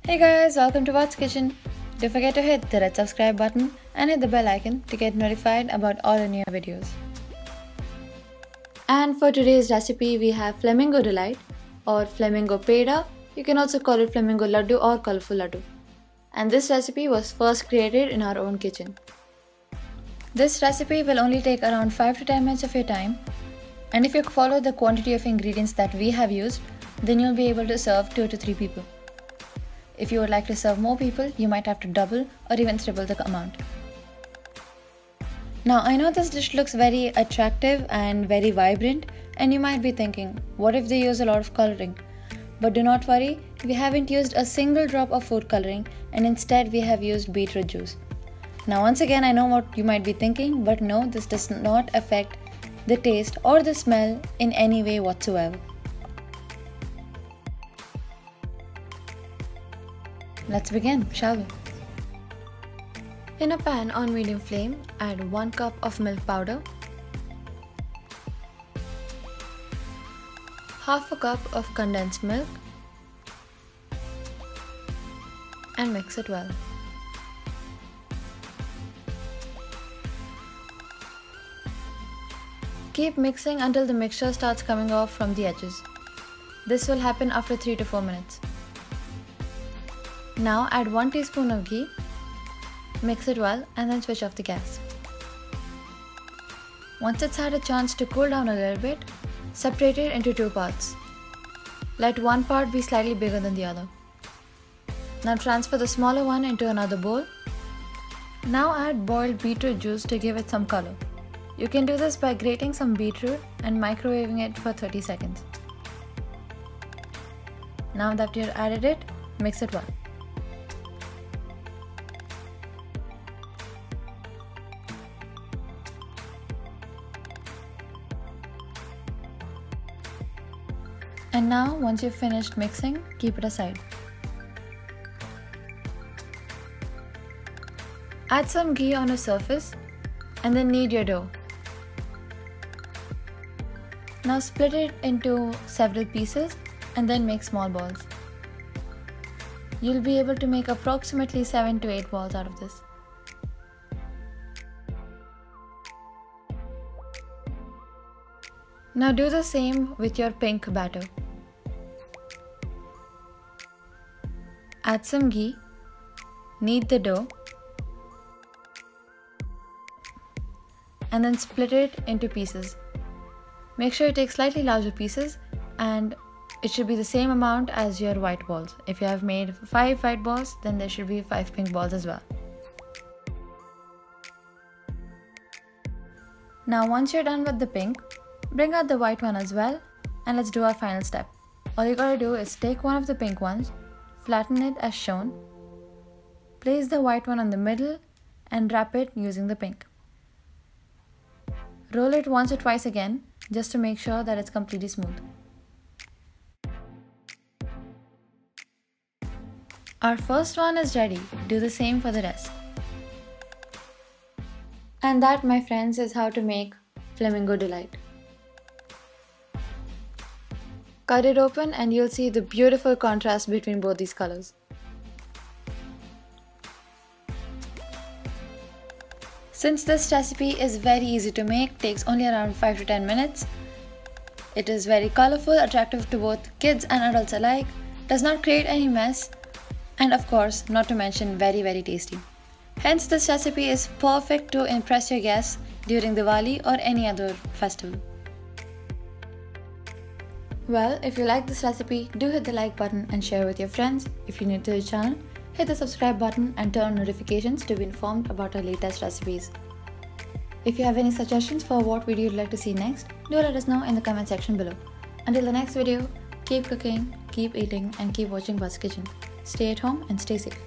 Hey guys, welcome to What's Kitchen. Don't forget to hit the red subscribe button and hit the bell icon to get notified about all the new videos. And for today's recipe, we have Flamingo Delight or Flamingo Peda. You can also call it Flamingo Laddu or Colorful Laddu. And this recipe was first created in our own kitchen. This recipe will only take around 5 to 10 minutes of your time. And if you follow the quantity of ingredients that we have used, then you'll be able to serve 2 to 3 people. If you would like to serve more people, you might have to double or even triple the amount. Now I know this dish looks very attractive and very vibrant, and you might be thinking, what if they use a lot of coloring? But do not worry, we haven't used a single drop of food coloring, and instead we have used beetroot juice. Now once again, I know what you might be thinking, but no, this does not affect the taste or the smell in any way whatsoever. Let's begin, shall we? In a pan on medium flame, add 1 cup of milk powder, half a cup of condensed milk, and mix it well. Keep mixing until the mixture starts coming off from the edges. This will happen after 3 to 4 minutes. Now add 1 teaspoon of ghee, mix it well and then switch off the gas. Once it's had a chance to cool down a little bit, separate it into 2 parts. Let one part be slightly bigger than the other. Now transfer the smaller one into another bowl. Now add boiled beetroot juice to give it some color. You can do this by grating some beetroot and microwaving it for 30 seconds. Now that you've added it, mix it well. And now, once you've finished mixing, keep it aside. Add some ghee on a surface and then knead your dough. Now split it into several pieces and then make small balls. You'll be able to make approximately 7 to 8 balls out of this. Now do the same with your pink batter. Add some ghee, knead the dough, and then split it into pieces. Make sure you take slightly larger pieces, and it should be the same amount as your white balls. If you have made 5 white balls, then there should be 5 pink balls as well. Now once you're done with the pink, bring out the white one as well, and let's do our final step. All you gotta do is take one of the pink ones, flatten it as shown, place the white one on the middle and wrap it using the pink. Roll it once or twice again just to make sure that it's completely smooth. Our first one is ready. Do the same for the rest. And that, my friends, is how to make Flamingo Delight. Cut it open and you'll see the beautiful contrast between both these colors. Since this recipe is very easy to make, takes only around 5 to 10 minutes, it is very colorful, attractive to both kids and adults alike, does not create any mess, and of course, not to mention very tasty. Hence, this recipe is perfect to impress your guests during Diwali or any other festival. Well, if you like this recipe, do hit the like button and share with your friends. If you're new to the channel, hit the subscribe button and turn on notifications to be informed about our latest recipes. If you have any suggestions for what video you'd like to see next, do let us know in the comment section below. Until the next video, keep cooking, keep eating, and keep watching What's Kitchen. Stay at home and stay safe.